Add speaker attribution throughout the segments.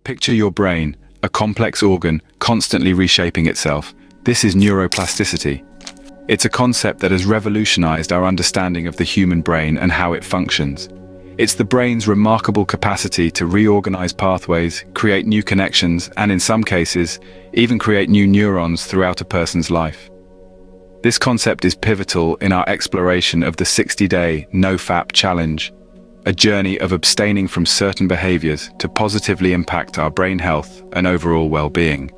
Speaker 1: Picture your brain, a complex organ constantly reshaping itself. This is neuroplasticity. It's a concept that has revolutionized our understanding of the human brain and how it functions. It's the brain's remarkable capacity to reorganize pathways, create new connections, and in some cases, even create new neurons throughout a person's life. This concept is pivotal in our exploration of the 60-day Nofap challenge, a journey of abstaining from certain behaviors to positively impact our brain health and overall well-being.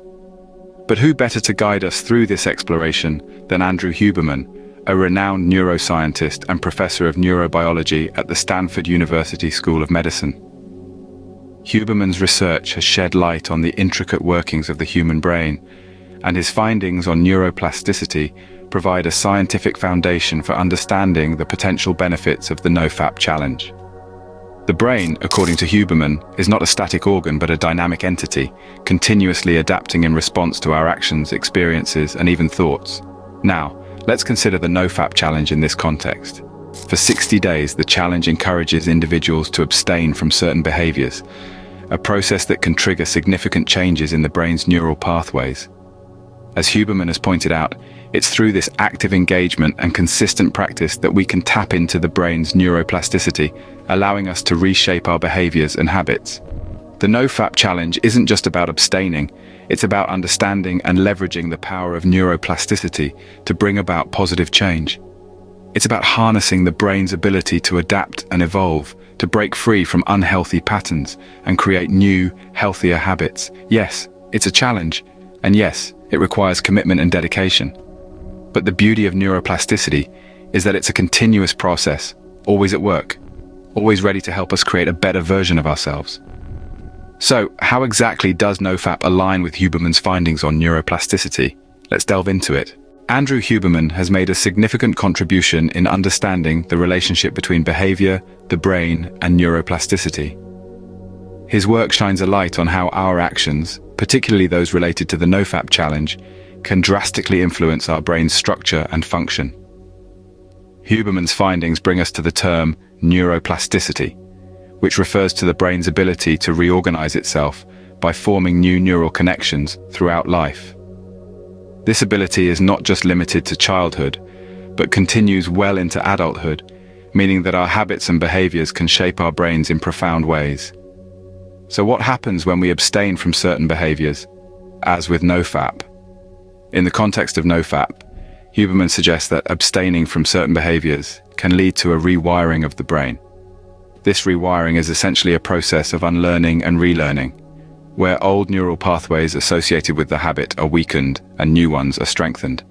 Speaker 1: But who better to guide us through this exploration than Andrew Huberman, a renowned neuroscientist and professor of neurobiology at the Stanford University School of Medicine. Huberman's research has shed light on the intricate workings of the human brain, and his findings on neuroplasticity provide a scientific foundation for understanding the potential benefits of the Nofap challenge. The brain, according to Huberman, is not a static organ but a dynamic entity, continuously adapting in response to our actions, experiences, and even thoughts. Now, let's consider the Nofap challenge in this context. For 60 days, the challenge encourages individuals to abstain from certain behaviors, a process that can trigger significant changes in the brain's neural pathways. As Huberman has pointed out, it's through this active engagement and consistent practice that we can tap into the brain's neuroplasticity, allowing us to reshape our behaviors and habits. The Nofap challenge isn't just about abstaining, it's about understanding and leveraging the power of neuroplasticity to bring about positive change. It's about harnessing the brain's ability to adapt and evolve, to break free from unhealthy patterns and create new, healthier habits. Yes, it's a challenge, and yes, it requires commitment and dedication. But the beauty of neuroplasticity is that it's a continuous process, always at work, always ready to help us create a better version of ourselves. So, how exactly does Nofap align with Huberman's findings on neuroplasticity? Let's delve into it. Andrew Huberman has made a significant contribution in understanding the relationship between behavior, the brain, and neuroplasticity. His work shines a light on how our actions, particularly those related to the Nofap challenge, can drastically influence our brain's structure and function. Huberman's findings bring us to the term neuroplasticity, which refers to the brain's ability to reorganize itself by forming new neural connections throughout life. This ability is not just limited to childhood, but continues well into adulthood, meaning that our habits and behaviors can shape our brains in profound ways. So what happens when we abstain from certain behaviors, as with Nofap? In the context of Nofap, Huberman suggests that abstaining from certain behaviors can lead to a rewiring of the brain. This rewiring is essentially a process of unlearning and relearning, where old neural pathways associated with the habit are weakened and new ones are strengthened.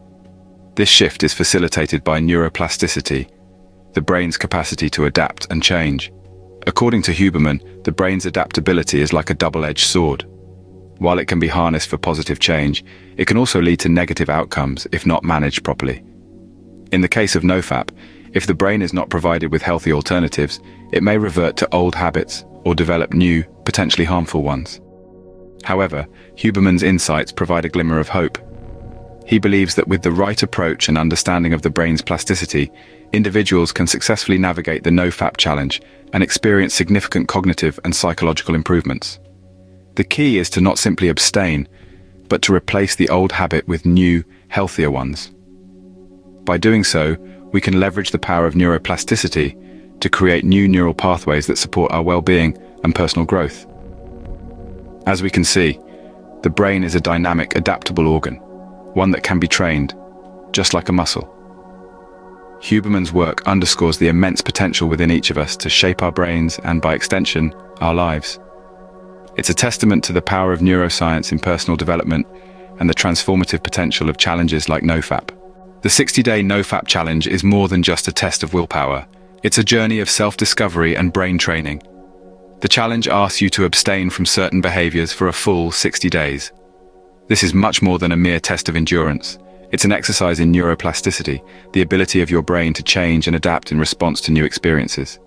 Speaker 1: This shift is facilitated by neuroplasticity, the brain's capacity to adapt and change. According to Huberman, the brain's adaptability is like a double-edged sword. While it can be harnessed for positive change, it can also lead to negative outcomes if not managed properly. In the case of Nofap, if the brain is not provided with healthy alternatives, it may revert to old habits or develop new, potentially harmful ones. However, Huberman's insights provide a glimmer of hope. He believes that with the right approach and understanding of the brain's plasticity, individuals can successfully navigate the Nofap challenge and experience significant cognitive and psychological improvements. The key is to not simply abstain, but to replace the old habit with new, healthier ones. By doing so, we can leverage the power of neuroplasticity to create new neural pathways that support our well-being and personal growth. As we can see, the brain is a dynamic, adaptable organ, one that can be trained, just like a muscle. Huberman's work underscores the immense potential within each of us to shape our brains and, by extension, our lives. It's a testament to the power of neuroscience in personal development and the transformative potential of challenges like Nofap. The 60-day Nofap challenge is more than just a test of willpower. It's a journey of self-discovery and brain training. The challenge asks you to abstain from certain behaviors for a full 60 days. This is much more than a mere test of endurance. It's an exercise in neuroplasticity, the ability of your brain to change and adapt in response to new experiences.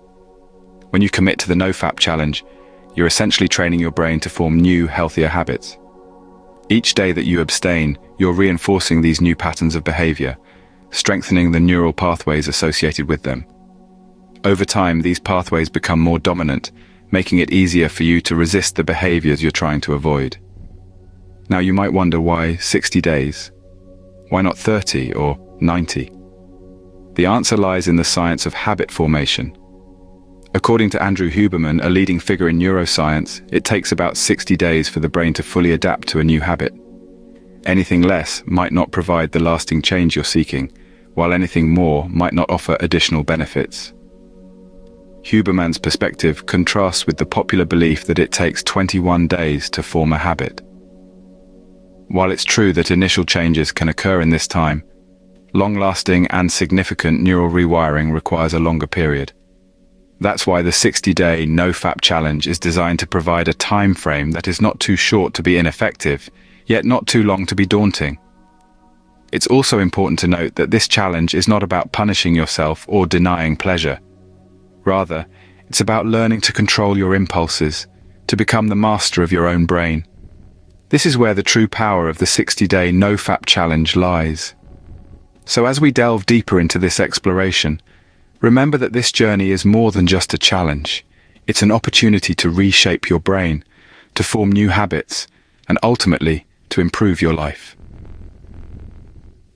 Speaker 1: When you commit to the Nofap challenge, you're essentially training your brain to form new, healthier habits. Each day that you abstain, you're reinforcing these new patterns of behavior, strengthening the neural pathways associated with them. Over time, these pathways become more dominant, making it easier for you to resist the behaviors you're trying to avoid. Now you might wonder, why 60 days? Why not 30 or 90? The answer lies in the science of habit formation. According to Andrew Huberman, a leading figure in neuroscience, it takes about 60 days for the brain to fully adapt to a new habit. Anything less might not provide the lasting change you're seeking, while anything more might not offer additional benefits. Huberman's perspective contrasts with the popular belief that it takes 21 days to form a habit. While it's true that initial changes can occur in this time, long-lasting and significant neural rewiring requires a longer period. That's why the 60-day Nofap challenge is designed to provide a time frame that is not too short to be ineffective, yet not too long to be daunting. It's also important to note that this challenge is not about punishing yourself or denying pleasure. Rather, it's about learning to control your impulses, to become the master of your own brain. This is where the true power of the 60-day Nofap challenge lies. So as we delve deeper into this exploration, remember that this journey is more than just a challenge. It's an opportunity to reshape your brain, to form new habits, and ultimately, to improve your life.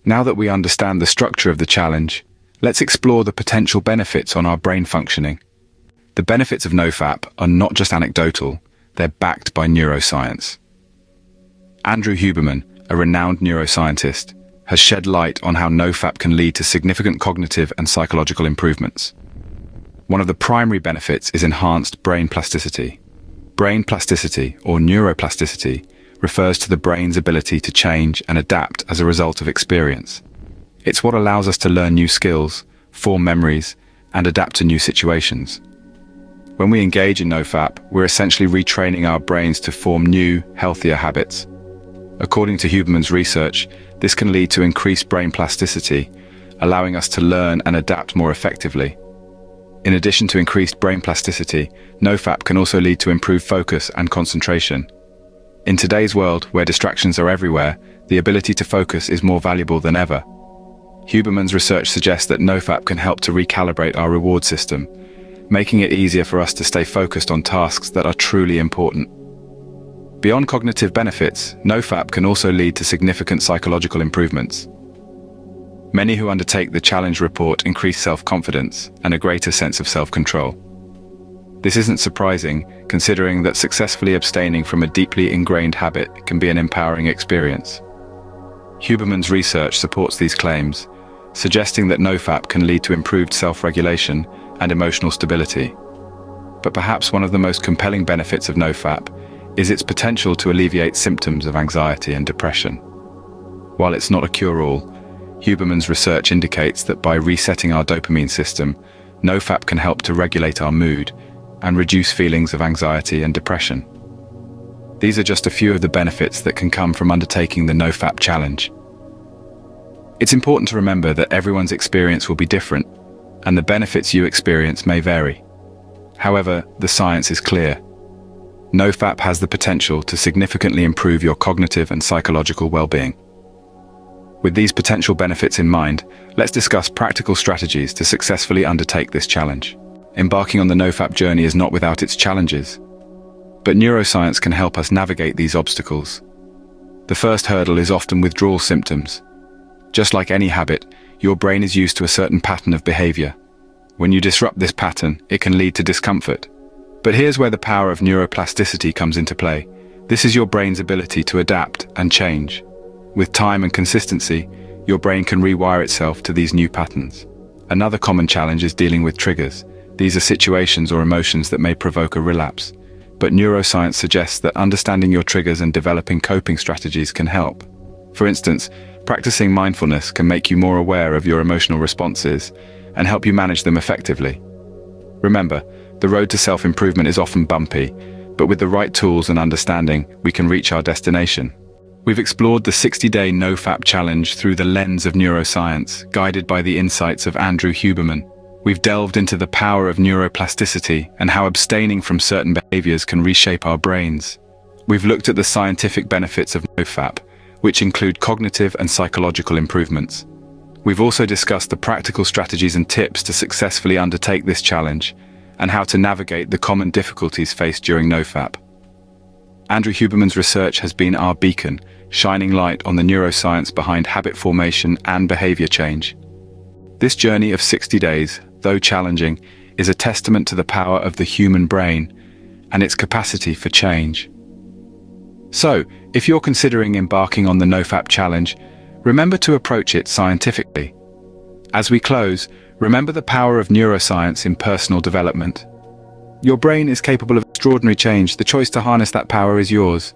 Speaker 1: Now that we understand the structure of the challenge, let's explore the potential benefits on our brain functioning. The benefits of Nofap are not just anecdotal, they're backed by neuroscience. Andrew Huberman, a renowned neuroscientist, has shed light on how Nofap can lead to significant cognitive and psychological improvements. One of the primary benefits is enhanced brain plasticity. Brain plasticity, or neuroplasticity, refers to the brain's ability to change and adapt as a result of experience. It's what allows us to learn new skills, form memories, and adapt to new situations. When we engage in Nofap, we're essentially retraining our brains to form new, healthier habits. According to Huberman's research, this can lead to increased brain plasticity, allowing us to learn and adapt more effectively. In addition to increased brain plasticity, Nofap can also lead to improved focus and concentration. In today's world, where distractions are everywhere, the ability to focus is more valuable than ever. Huberman's research suggests that Nofap can help to recalibrate our reward system, making it easier for us to stay focused on tasks that are truly important. Beyond cognitive benefits, Nofap can also lead to significant psychological improvements. Many who undertake the challenge report increased self-confidence and a greater sense of self-control. This isn't surprising, considering that successfully abstaining from a deeply ingrained habit can be an empowering experience. Huberman's research supports these claims, suggesting that Nofap can lead to improved self-regulation and emotional stability. But perhaps one of the most compelling benefits of Nofap is its potential to alleviate symptoms of anxiety and depression. While it's not a cure-all, Huberman's research indicates that by resetting our dopamine system, Nofap can help to regulate our mood and reduce feelings of anxiety and depression. These are just a few of the benefits that can come from undertaking the Nofap challenge. It's important to remember that everyone's experience will be different, and the benefits you experience may vary. However, the science is clear. Nofap has the potential to significantly improve your cognitive and psychological well-being. With these potential benefits in mind, let's discuss practical strategies to successfully undertake this challenge. Embarking on the Nofap journey is not without its challenges, but neuroscience can help us navigate these obstacles. The first hurdle is often withdrawal symptoms. Just like any habit, your brain is used to a certain pattern of behavior. When you disrupt this pattern, it can lead to discomfort. But here's where the power of neuroplasticity comes into play. This is your brain's ability to adapt and change. With time and consistency, your brain can rewire itself to these new patterns. Another common challenge is dealing with triggers. These are situations or emotions that may provoke a relapse. But neuroscience suggests that understanding your triggers and developing coping strategies can help. For instance, practicing mindfulness can make you more aware of your emotional responses and help you manage them effectively. Remember, the road to self-improvement is often bumpy, but with the right tools and understanding, we can reach our destination. We've explored the 60-day Nofap challenge through the lens of neuroscience, guided by the insights of Andrew Huberman. We've delved into the power of neuroplasticity and how abstaining from certain behaviors can reshape our brains. We've looked at the scientific benefits of Nofap, which include cognitive and psychological improvements. We've also discussed the practical strategies and tips to successfully undertake this challenge, and how to navigate the common difficulties faced during Nofap. Andrew Huberman's research has been our beacon, shining light on the neuroscience behind habit formation and behavior change. This journey of 60 days, though challenging, is a testament to the power of the human brain and its capacity for change. So, if you're considering embarking on the Nofap challenge, remember to approach it scientifically. As we close, remember the power of neuroscience in personal development. Your brain is capable of extraordinary change. The choice to harness that power is yours.